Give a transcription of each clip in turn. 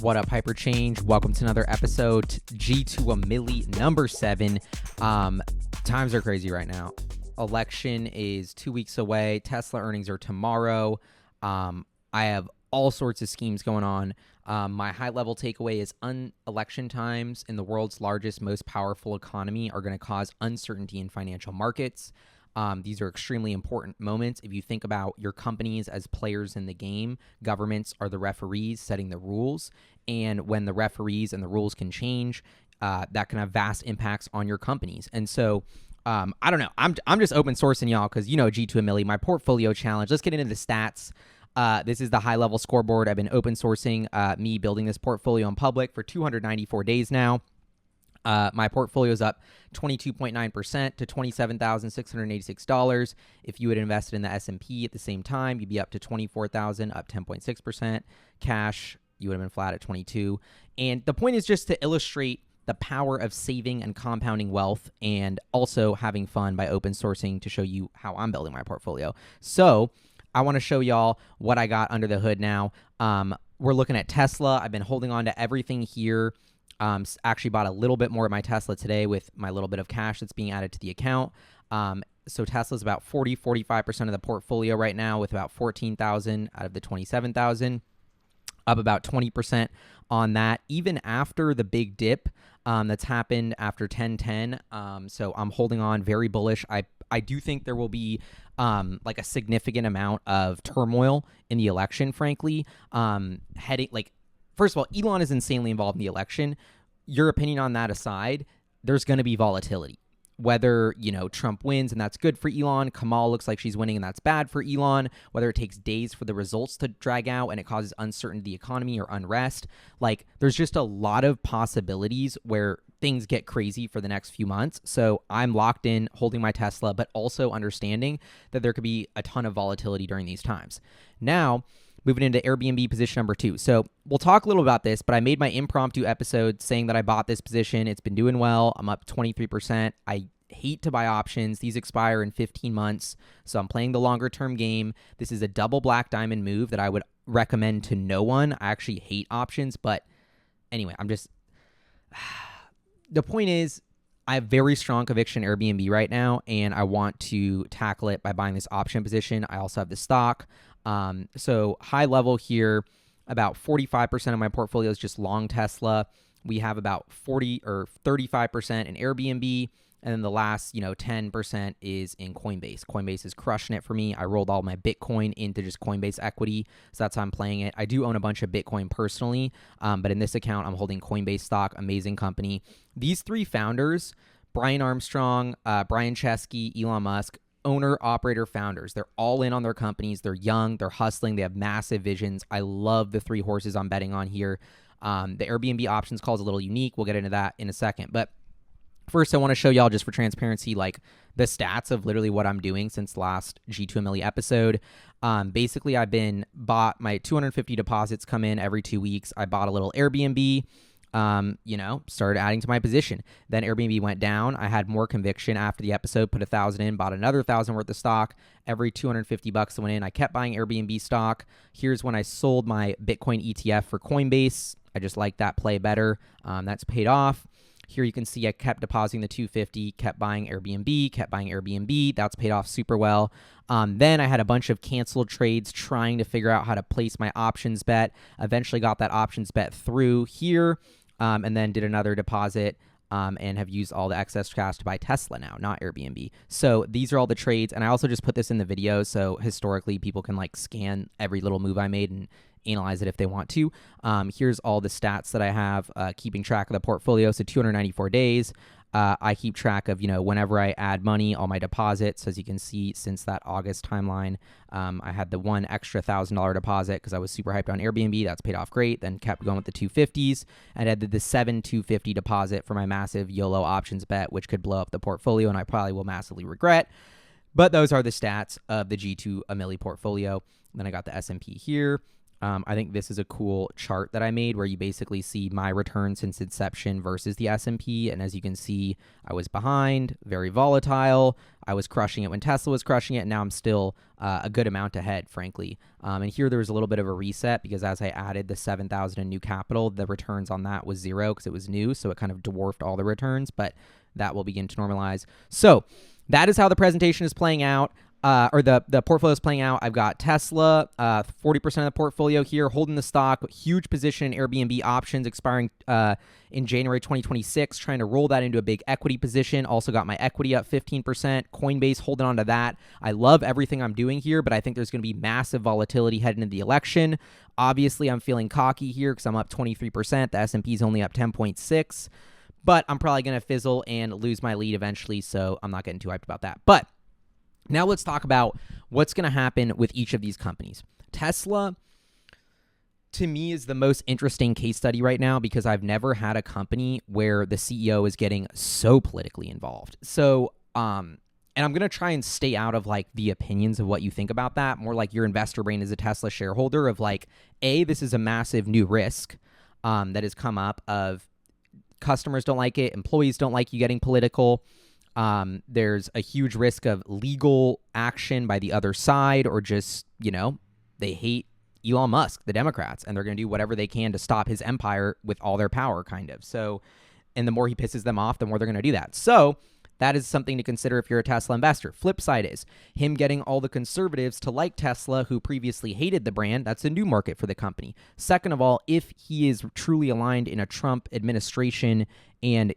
What up, HyperChange? Welcome to another episode, G to a Milly, number 7. Times are crazy right now. Election is 2 weeks away. Tesla earnings are tomorrow. I have all sorts of schemes going on. My high-level takeaway is election times in the world's largest, most powerful economy are going to cause uncertainty in financial markets. These are extremely important moments. If you think about your companies as players in the game, governments are the referees setting the rules. And when the referees and the rules can change, that can have vast impacts on your companies. And so, I don't know. I'm just open sourcing y'all because, you know, G to a Milly, my portfolio challenge. Let's get into the stats. This is the high-level scoreboard. I've been open sourcing me building this portfolio in public for 294 days now. My portfolio is up 22.9% to $27,686. If you had invested in the S&P at the same time, you'd be up to $24,000, up 10.6%. Cash, you would have been flat at 22. And the point is just to illustrate the power of saving and compounding wealth and also having fun by open sourcing to show you how I'm building my portfolio. So I want to show y'all what I got under the hood now. We're looking at Tesla. I've been holding on to everything here. Actually bought a little bit more of my Tesla today with my little bit of cash that's being added to the account. So Tesla's about 45% of the portfolio right now with about 14,000 out of the 27,000, up about 20% on that, even after the big dip that's happened after 10:10. So I'm holding on, very bullish. I do think there will be like a significant amount of turmoil in the election, frankly, first of all, Elon is insanely involved in the election. Your opinion on that aside, there's going to be volatility. Whether, you know, Trump wins and that's good for Elon, Kamal looks like she's winning and that's bad for Elon, whether it takes days for the results to drag out and it causes uncertainty in the economy or unrest. Like, there's just a lot of possibilities where things get crazy for the next few months. So I'm locked in holding my Tesla, but also understanding that there could be a ton of volatility during these times. Now, moving into Airbnb position number 2. So we'll talk a little about this, but I made my impromptu episode saying that I bought this position. It's been doing well. I'm up 23%. I hate to buy options. These expire in 15 months. So I'm playing the longer term game. This is a double black diamond move that I would recommend to no one. I actually hate options, but anyway, the point is, I have very strong conviction in Airbnb right now, and I want to tackle it by buying this option position. I also have the stock. So high level here, about 45% of my portfolio is just long Tesla. We have about 40 or 35% in Airbnb. And then the last, 10% is in Coinbase. Coinbase is crushing it for me. I rolled all my Bitcoin into just Coinbase equity. So that's how I'm playing it. I do own a bunch of Bitcoin personally. But in this account, I'm holding Coinbase stock, amazing company. These 3 founders, Brian Armstrong, Brian Chesky, Elon Musk, owner, operator, founders. They're all in on their companies. They're young. They're hustling. They have massive visions. I love the 3 horses I'm betting on here. The Airbnb options call is a little unique. We'll get into that in a second. But first, I want to show y'all, just for transparency, like the stats of literally what I'm doing since the last G2 a Milly episode. Basically, I've been bought my 250 deposits come in every 2 weeks. I bought a little Airbnb. Started adding to my position. Then Airbnb went down. I had more conviction after the episode, put 1,000 in, bought another 1,000 worth of stock. Every $250 that went in, I kept buying Airbnb stock. Here's when I sold my Bitcoin ETF for Coinbase. I just like that play better. That's paid off. Here you can see I kept depositing the 250, kept buying Airbnb. That's paid off super well. Then I had a bunch of canceled trades trying to figure out how to place my options bet. Eventually got that options bet through here. And then did another deposit and have used all the excess cash to buy Tesla now, not Airbnb. So these are all the trades. And I also just put this in the video, so historically people can like scan every little move I made and analyze it if they want to. Here's all the stats that I have, keeping track of the portfolio. So 294 days. I keep track of, whenever I add money, all my deposits. As you can see, since that August timeline, I had the one extra $1,000 deposit because I was super hyped on Airbnb. That's paid off great. Then kept going with the 250s and I did the 250 deposit for my massive YOLO options bet, which could blow up the portfolio and I probably will massively regret. But those are the stats of the G2 a Milly portfolio. Then I got the S&P here. I think this is a cool chart that I made where you basically see my return since inception versus the S&P. And as you can see, I was behind, very volatile. I was crushing it when Tesla was crushing it. And now I'm still a good amount ahead, frankly. And here there was a little bit of a reset because as I added the 7,000 in new capital, the returns on that was 0 because it was new. So it kind of dwarfed all the returns, but that will begin to normalize. So that is how the presentation is playing out. Or the portfolio is playing out. I've got Tesla, 40% of the portfolio here, holding the stock, huge position in Airbnb options expiring in January 2026, trying to roll that into a big equity position. Also got my equity up 15%, Coinbase holding on to that. I love everything I'm doing here, but I think there's going to be massive volatility heading into the election. Obviously, I'm feeling cocky here because I'm up 23%. The S&P is only up 10.6, but I'm probably going to fizzle and lose my lead eventually, so I'm not getting too hyped about that. But now let's talk about what's going to happen with each of these companies. Tesla, to me, is the most interesting case study right now because I've never had a company where the CEO is getting so politically involved. So, and I'm going to try and stay out of like the opinions of what you think about that, more like your investor brain as a Tesla shareholder of like, this is a massive new risk that has come up of customers don't like it, employees don't like you getting political. There's a huge risk of legal action by the other side or just, they hate Elon Musk, the Democrats, and they're going to do whatever they can to stop his empire with all their power, kind of. So, and the more he pisses them off, the more they're going to do that. So that is something to consider if you're a Tesla investor. Flip side is him getting all the conservatives to like Tesla who previously hated the brand. That's a new market for the company. Second of all, if he is truly aligned in a Trump administration and,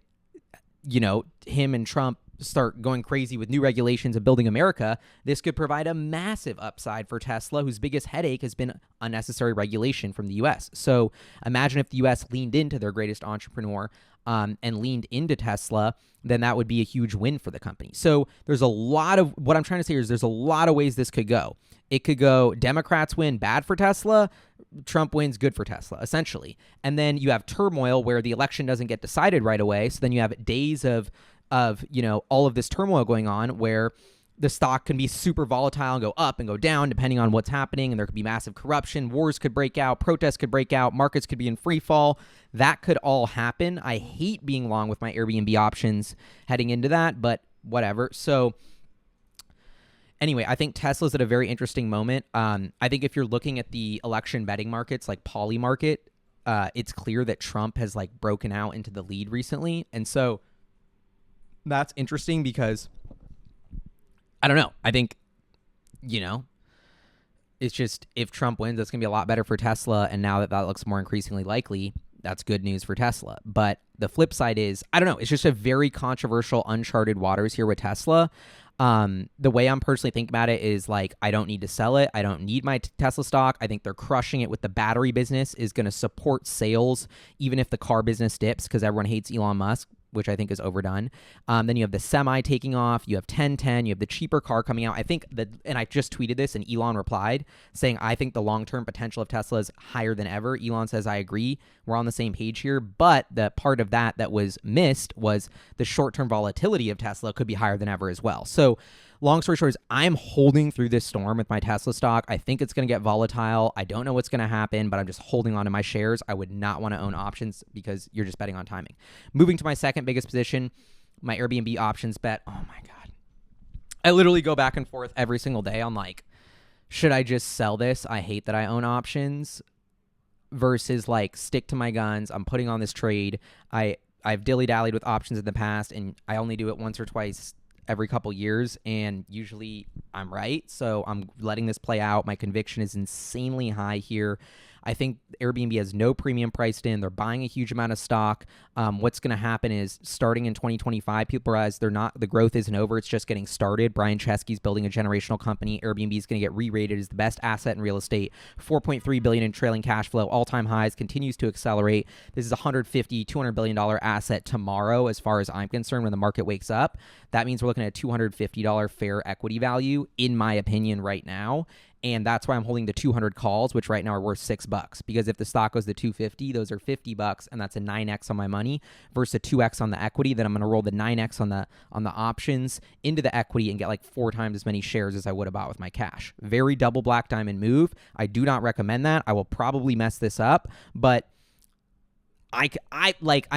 him and Trump start going crazy with new regulations of building America, this could provide a massive upside for Tesla, whose biggest headache has been unnecessary regulation from the U.S. So imagine if the U.S. leaned into their greatest entrepreneur and leaned into Tesla, then that would be a huge win for the company. So there's a lot of, what I'm trying to say is there's a lot of ways this could go. It could go Democrats win, bad for Tesla, Trump wins, good for Tesla, essentially. And then you have turmoil where the election doesn't get decided right away. So then you have days of all of this turmoil going on where the stock can be super volatile and go up and go down depending on what's happening. And there could be massive corruption. Wars could break out. Protests could break out. Markets could be in free fall. That could all happen. I hate being long with my Airbnb options heading into that, but whatever. So anyway, I think Tesla's at a very interesting moment. I think if you're looking at the election betting markets like Poly Market, it's clear that Trump has like broken out into the lead recently. And so that's interesting because I don't know. I think, it's just if Trump wins, that's going to be a lot better for Tesla. And now that looks more increasingly likely, that's good news for Tesla. But the flip side is, I don't know. It's just a very controversial, uncharted waters here with Tesla. The way I'm personally thinking about it is like, I don't need to sell it. I don't need my Tesla stock. I think they're crushing it with the battery business is going to support sales, even if the car business dips because everyone hates Elon Musk, which I think is overdone. Then you have the semi taking off. You have 1010. You have the cheaper car coming out. I think that, and I just tweeted this and Elon replied saying, I think the long-term potential of Tesla is higher than ever. Elon says, I agree. We're on the same page here. But the part of that was missed was the short-term volatility of Tesla could be higher than ever as well. So long story short is I'm holding through this storm with my Tesla stock. I think it's going to get volatile. I don't know what's going to happen, but I'm just holding on to my shares. I would not want to own options because you're just betting on timing. Moving to my second biggest position, my Airbnb options bet. Oh my God. I literally go back and forth every single day on like, should I just sell this? I hate that I own options versus like stick to my guns. I'm putting on this trade. I've dilly-dallied with options in the past and I only do it once or twice every couple years, and usually I'm right. So I'm letting this play out. My conviction is insanely high here. I think Airbnb has no premium priced in. They're buying a huge amount of stock. What's going to happen is starting in 2025, people realize the growth isn't over. It's just getting started. Brian Chesky's building a generational company. Airbnb is going to get re-rated as the best asset in real estate. $4.3 billion in trailing cash flow, all-time highs, continues to accelerate. This is a $150, $200 billion asset tomorrow, as far as I'm concerned, when the market wakes up. That means we're looking at $250 fair equity value, in my opinion, right now. And that's why I'm holding the 200 calls, which right now are worth $6. Because if the stock goes to 250, those are $50, and that's a 9x on my money versus a 2x on the equity. Then I'm going to roll the 9x on the options into the equity and get like 4 times as many shares as I would have bought with my cash. Very double black diamond move. I do not recommend that. I will probably mess this up, but I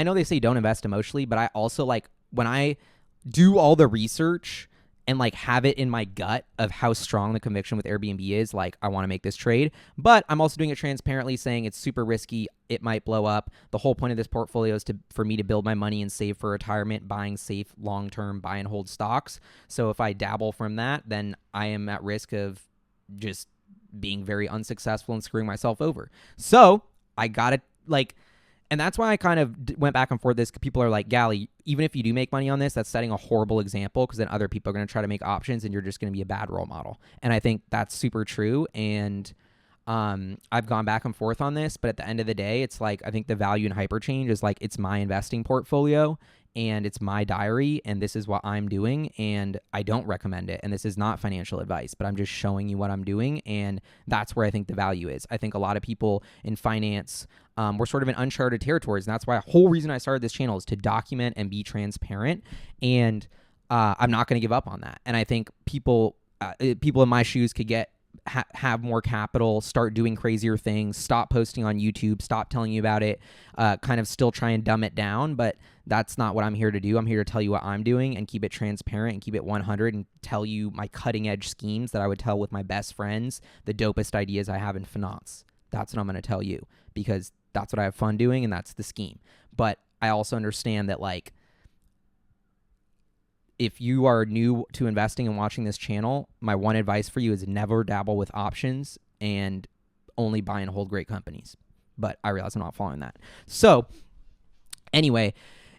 know they say don't invest emotionally, but I also like when I do all the research and like have it in my gut of how strong the conviction with Airbnb is, like I want to make this trade, but I'm also doing it transparently, saying it's super risky, it might blow up. The whole point of this portfolio is for me to build my money and save for retirement, buying safe, long-term, buy and hold stocks. So if I dabble from that, then I am at risk of just being very unsuccessful and screwing myself over. So I got to and that's why I kind of went back and forth this. People are like, Gally, even if you do make money on this, that's setting a horrible example, because then other people are going to try to make options and you're just going to be a bad role model. And I think that's super true. And I've gone back and forth on this, but at the end of the day, it's like, I think the value in HyperChange is like, it's my investing portfolio and it's my diary, and this is what I'm doing, and I don't recommend it. And this is not financial advice, but I'm just showing you what I'm doing, and that's where I think the value is. I think a lot of people in finance, we're sort of in uncharted territories, and that's why the whole reason I started this channel is to document and be transparent, and I'm not going to give up on that. And I think people in my shoes could have more capital, start doing crazier things, stop posting on YouTube, stop telling you about it, kind of still try and dumb it down. But that's not what I'm here to do. I'm here to tell you what I'm doing and keep it transparent and keep it 100 and tell you my cutting edge schemes that I would tell with my best friends, the dopest ideas I have in finance. That's what I'm going to tell you, because that's what I have fun doing and that's the scheme. But I also understand that, like, if you are new to investing and watching this channel, my one advice for you is never dabble with options and only buy and hold great companies. But I realize I'm not following that. So anyway,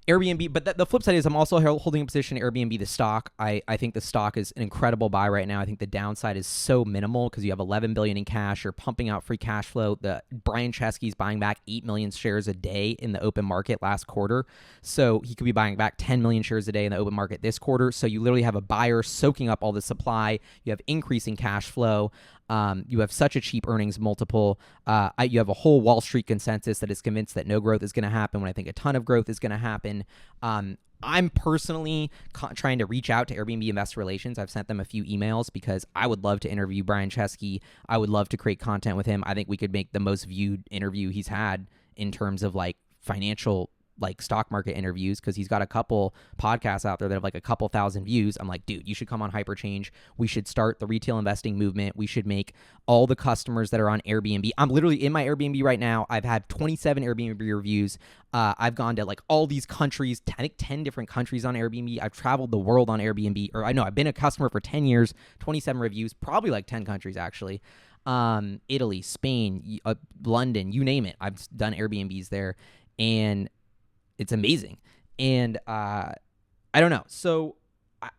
Airbnb, but the flip side is I'm also holding a position in Airbnb, the stock. I think the stock is an incredible buy right now. I think the downside is so minimal because you have $11 billion in cash. You're pumping out free cash flow. Brian Chesky's buying back 8 million shares a day in the open market last quarter. So he could be buying back 10 million shares a day in the open market this quarter. So you literally have a buyer soaking up all the supply. You have increasing cash flow. You have such a cheap earnings multiple. You have a whole Wall Street consensus that is convinced that no growth is going to happen when I think a ton of growth is going to happen. I'm personally trying to reach out to Airbnb Investor Relations. I've sent them a few emails because I would love to interview Brian Chesky. I would love to create content with him. I think we could make the most viewed interview he's had in terms of like financial, like stock market interviews, because he's got a couple podcasts out there that have like a couple thousand views. I'm like, dude, you should come on HyperChange. We should start the retail investing movement. We should make all the customers that are on Airbnb. I'm literally in my Airbnb right now. I've had 27 Airbnb reviews. I've gone to like all these countries, I think 10 different countries on Airbnb. I've traveled the world on Airbnb, or I know I've been a customer for 10 years, 27 reviews, probably like 10 countries actually. Italy, Spain, London, you name it. I've done Airbnbs there, and it's amazing. And I don't know. So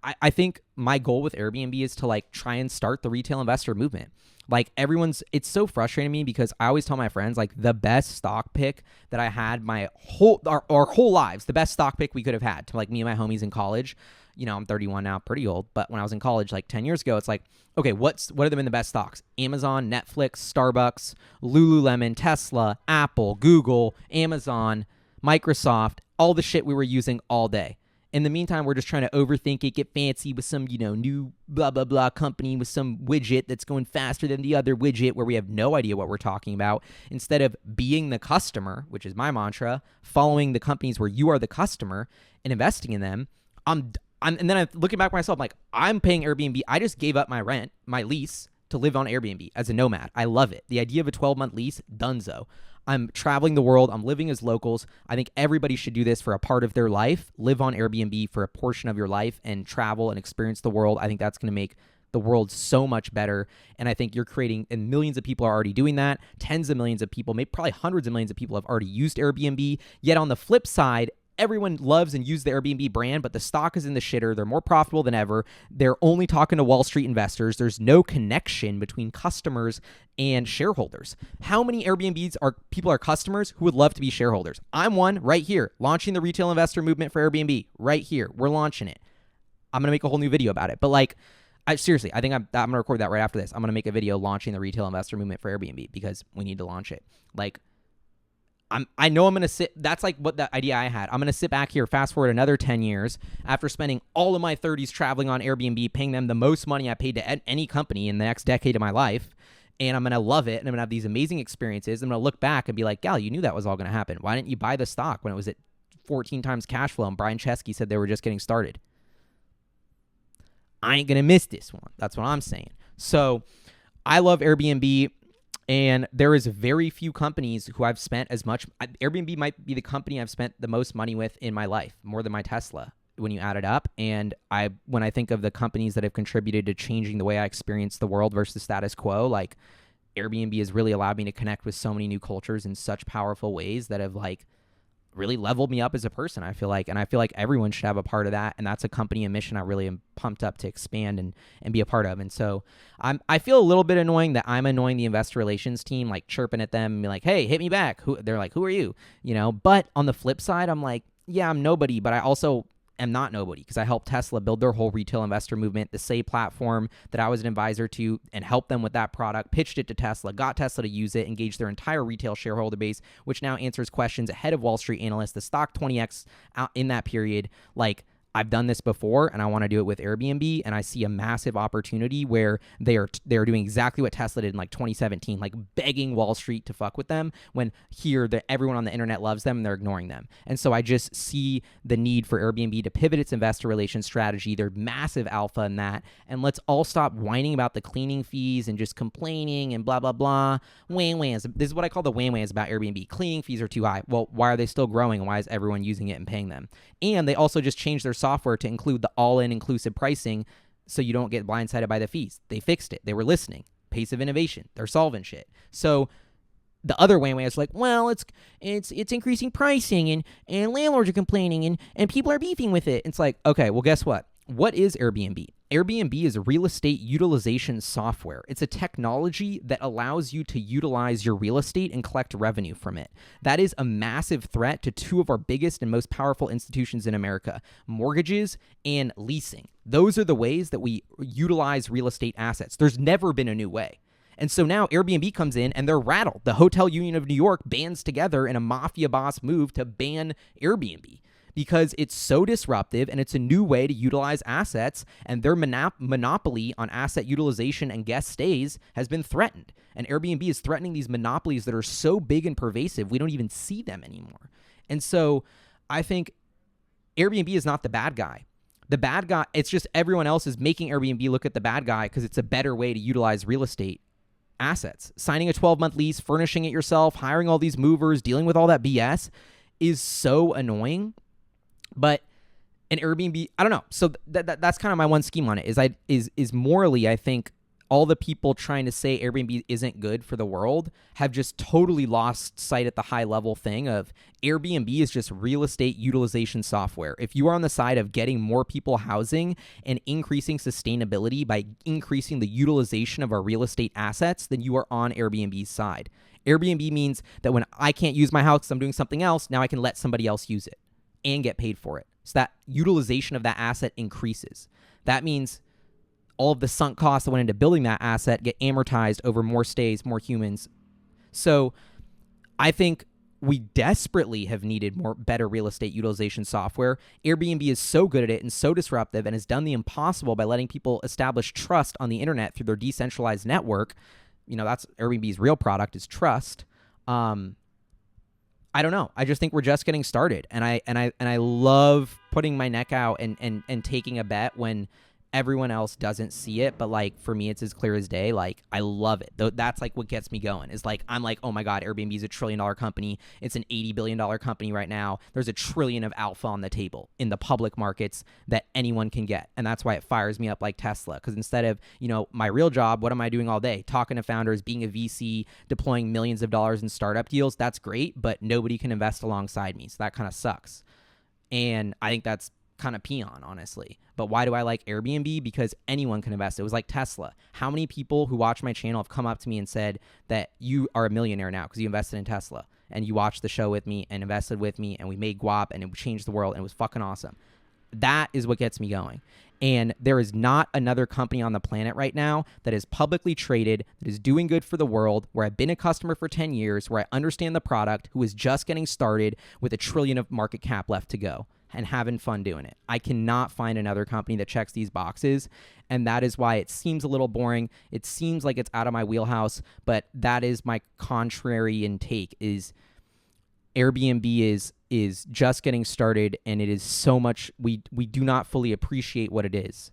I think my goal with Airbnb is to like try and start the retail investor movement. Like it's so frustrating to me because I always tell my friends, like, the best stock pick that I had our whole lives, the best stock pick we could have had to like me and my homies in college. You know, I'm 31 now, pretty old. But when I was in college, like 10 years ago, it's like, okay, what have been the best stocks? Amazon, Netflix, Starbucks, Lululemon, Tesla, Apple, Google, Amazon, Microsoft, all the shit we were using all day. In the meantime, we're just trying to overthink it, get fancy with some, new blah, blah, blah company with some widget that's going faster than the other widget where we have no idea what we're talking about. Instead of being the customer, which is my mantra, following the companies where you are the customer and investing in them, and then I'm looking back at myself, like, I'm paying Airbnb. I just gave up my rent, my lease, to live on Airbnb as a nomad. I love it. The idea of a 12-month lease, donezo. I'm traveling the world. I'm living as locals. I think everybody should do this for a part of their life. Live on Airbnb for a portion of your life and travel and experience the world. I think that's going to make the world so much better. And I think you're creating, and millions of people are already doing that. Tens of millions of people, maybe probably hundreds of millions of people have already used Airbnb. Yet on the flip side, everyone loves and uses the Airbnb brand, but the stock is in the shitter. They're more profitable than ever. They're only talking to Wall Street investors. There's no connection between customers and shareholders. How many Airbnbs people are customers who would love to be shareholders? I'm one right here, launching the retail investor movement for Airbnb right here. We're launching it. I'm going to make a whole new video about it. But like, Seriously, I think I'm going to record that right after this. I'm going to make a video launching the retail investor movement for Airbnb because we need to launch it. Like, I know I'm going to sit. That's like what the idea I had. I'm going to sit back here, fast forward another 10 years after spending all of my 30s traveling on Airbnb, paying them the most money I paid to any company in the next decade of my life. And I'm going to love it. And I'm going to have these amazing experiences. I'm going to look back and be like, gal, you knew that was all going to happen. Why didn't you buy the stock when it was at 14 times cash flow and Brian Chesky said they were just getting started? I ain't going to miss this one. That's what I'm saying. So I love Airbnb. And there is very few companies who I've spent as much. Airbnb might be the company I've spent the most money with in my life, more than my Tesla when you add it up. And when I think of the companies that have contributed to changing the way I experience the world versus status quo, like Airbnb has really allowed me to connect with so many new cultures in such powerful ways that have like really leveled me up as a person, I feel like. And I feel like everyone should have a part of that. And that's a company and mission I really am pumped up to expand and be a part of. And so I feel a little bit annoying that I'm annoying the investor relations team, like chirping at them and be like, hey, hit me back. They're like, who are you? You know, but on the flip side, I'm like, yeah, I'm nobody, but I also am not nobody because I helped Tesla build their whole retail investor movement, the Say platform that I was an advisor to, and helped them with that product, pitched it to Tesla, got Tesla to use it, engaged their entire retail shareholder base, which now answers questions ahead of Wall Street analysts. The stock 20x out in that period. Like, I've done this before and I want to do it with Airbnb, and I see a massive opportunity where they're doing exactly what Tesla did in like 2017, like begging Wall Street to fuck with them when here everyone on the internet loves them and they're ignoring them. And so I just see the need for Airbnb to pivot its investor relations strategy. They're massive alpha in that. And let's all stop whining about the cleaning fees and just complaining and blah, blah, blah. Wham-whams. This is what I call the wham-whams about Airbnb. Cleaning fees are too high. Well, why are they still growing and why is everyone using it and paying them? And they also just changed their software to include the all-in inclusive pricing so you don't get blindsided by the fees. They fixed it. They were listening. Pace of innovation. They're solving shit. So the other way is like, well, it's increasing pricing and landlords are complaining and people are beefing with it. It's like, okay, well, guess what? What is Airbnb? Airbnb is real estate utilization software. It's a technology that allows you to utilize your real estate and collect revenue from it. That is a massive threat to two of our biggest and most powerful institutions in America, mortgages and leasing. Those are the ways that we utilize real estate assets. There's never been a new way. And so now Airbnb comes in and they're rattled. The Hotel Union of New York bands together in a mafia boss move to ban Airbnb, because it's so disruptive and it's a new way to utilize assets, and their monopoly on asset utilization and guest stays has been threatened. And Airbnb is threatening these monopolies that are so big and pervasive, we don't even see them anymore. And so I think Airbnb is not the bad guy. The bad guy, it's just everyone else is making Airbnb look at the bad guy because it's a better way to utilize real estate assets. Signing a 12-month lease, furnishing it yourself, hiring all these movers, dealing with all that BS is so annoying. But an Airbnb, I don't know. So that's kind of my one scheme on it is morally, I think all the people trying to say Airbnb isn't good for the world have just totally lost sight at the high level thing of Airbnb is just real estate utilization software. If you are on the side of getting more people housing and increasing sustainability by increasing the utilization of our real estate assets, then you are on Airbnb's side. Airbnb means that when I can't use my house because I'm doing something else, now I can let somebody else use it and get paid for it. So that utilization of that asset increases. That means all of the sunk costs that went into building that asset get amortized over more stays, more humans. So I think we desperately have needed better real estate utilization software. Airbnb is so good at it and so disruptive and has done the impossible by letting people establish trust on the internet through their decentralized network. You know, that's Airbnb's real product is trust. I don't know. I just think we're just getting started, and I love putting my neck out and taking a bet when everyone else doesn't see it. But like for me, it's as clear as day. Like I love it. That's like what gets me going. Is like I'm like, oh my god, Airbnb is $1 trillion company. It's an $80 billion company right now. There's $1 trillion of alpha on the table in the public markets that anyone can get, and that's why it fires me up like Tesla. Because instead of my real job, what am I doing all day? Talking to founders, being a VC, deploying millions of dollars in startup deals. That's great, but nobody can invest alongside me, so that kind of sucks. And I think that's kind of peon, honestly. But why do I like Airbnb? Because anyone can invest. It was like Tesla. How many people who watch my channel have come up to me and said that you are a millionaire now because you invested in Tesla and you watched the show with me and invested with me and we made guap and it changed the world and it was fucking awesome. That is what gets me going. And there is not another company on the planet right now that is publicly traded, that is doing good for the world, where I've been a customer for 10 years, where I understand the product, who is just getting started with $1 trillion of market cap left to go and having fun doing it. I cannot find another company that checks these boxes. And that is why it seems a little boring. It seems like it's out of my wheelhouse, but that is my contrarian take, is Airbnb is just getting started, and it is so much, we do not fully appreciate what it is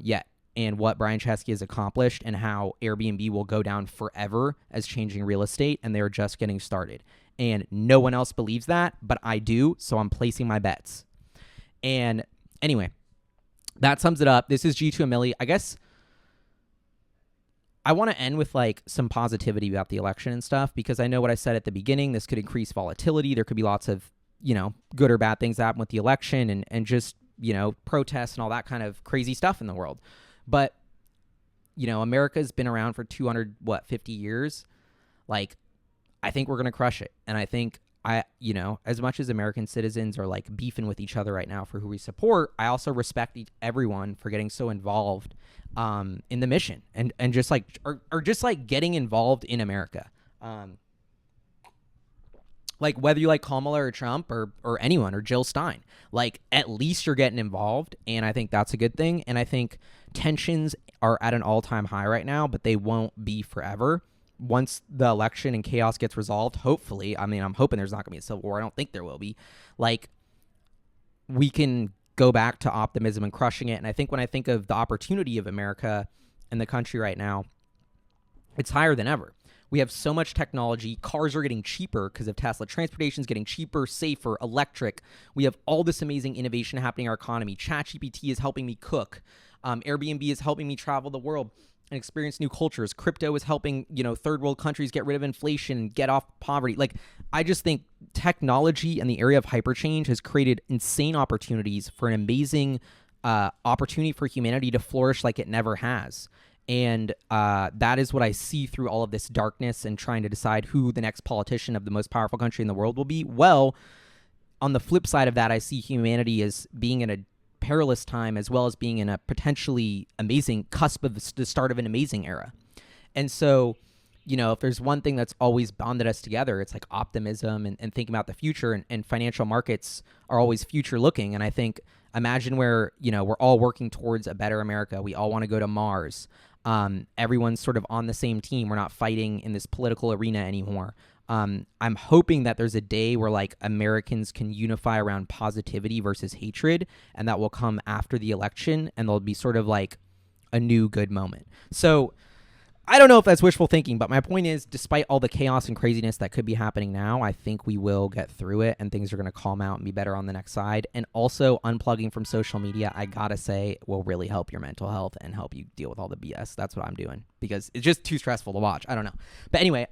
yet, and what Brian Chesky has accomplished, and how Airbnb will go down forever as changing real estate, and they're just getting started. And no one else believes that, but I do, so I'm placing my bets. And anyway, that sums it up. This is G2 and Milly. I guess I want to end with like some positivity about the election and stuff, because I know what I said at the beginning. This could increase volatility. There could be lots of, good or bad things that happen with the election, and just, protests and all that kind of crazy stuff in the world. But, America's been around for 50 years. Like, I think we're going to crush it. And I think as much as American citizens are like beefing with each other right now for who we support, I also respect everyone for getting so involved in the mission, and just like, or just like getting involved in America. Like whether you like Kamala or Trump or anyone, or Jill Stein, like at least you're getting involved. And I think that's a good thing. And I think tensions are at an all-time high right now, but they won't be forever. Once the election and chaos gets resolved, hopefully, I mean, I'm hoping there's not going to be a civil war. I don't think there will be. Like, we can go back to optimism and crushing it. And I think when I think of the opportunity of America and the country right now, it's higher than ever. We have so much technology. Cars are getting cheaper because of Tesla. Transportation is getting cheaper, safer, electric. We have all this amazing innovation happening in our economy. ChatGPT is helping me cook. Airbnb is helping me travel the world and experience new cultures. Crypto is helping, third world countries get rid of inflation and get off poverty. Like, I just think technology and the area of HyperChange has created insane opportunities for an amazing opportunity for humanity to flourish like it never has. And that is what I see through all of this darkness and trying to decide who the next politician of the most powerful country in the world will be. Well, on the flip side of that, I see humanity as being in a perilous time, as well as being in a potentially amazing cusp of the start of an amazing era. And so, if there's one thing that's always bonded us together, it's like optimism and thinking about the future, and financial markets are always future looking. And I think, imagine where, we're all working towards a better America. We all want to go to Mars. Everyone's sort of on the same team. We're not fighting in this political arena anymore. I'm hoping that there's a day where like Americans can unify around positivity versus hatred, and that will come after the election, and there'll be sort of like a new good moment. So I don't know if that's wishful thinking, but my point is, despite all the chaos and craziness that could be happening now, I think we will get through it, and things are going to calm out and be better on the next side. And also, unplugging from social media, I gotta say, will really help your mental health and help you deal with all the BS. That's what I'm doing, because it's just too stressful to watch. I don't know. But anyway,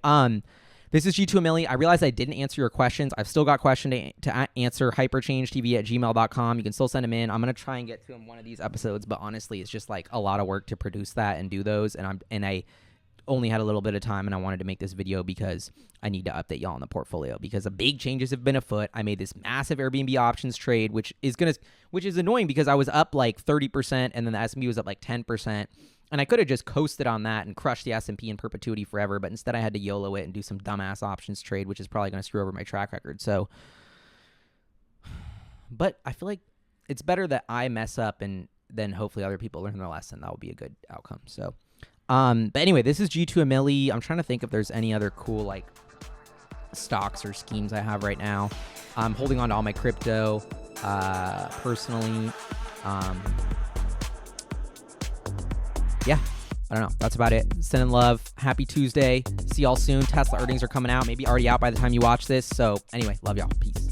this is G2 and Milly. I realized I didn't answer your questions. I've still got questions to answer. HyperChangeTV@gmail.com. You can still send them in. I'm going to try and get to them one of these episodes, but honestly, it's just like a lot of work to produce that and do those. And I only had a little bit of time, and I wanted to make this video because I need to update y'all on the portfolio, because the big changes have been afoot. I made this massive Airbnb options trade, which is annoying because I was up like 30%, and then the S&P was up like 10%. And I could have just coasted on that and crushed the S&P in perpetuity forever, but instead I had to YOLO it and do some dumbass options trade, which is probably going to screw over my track record. So, but I feel like it's better that I mess up, and then hopefully other people learn their lesson. That will be a good outcome. So, but anyway, this is G2 and Milly. I'm trying to think if there's any other cool like stocks or schemes I have right now. I'm holding on to all my crypto personally. Yeah, I don't know. That's about it. Sending love. Happy Tuesday. See y'all soon. Tesla earnings are coming out. Maybe already out by the time you watch this. So anyway, love y'all. Peace.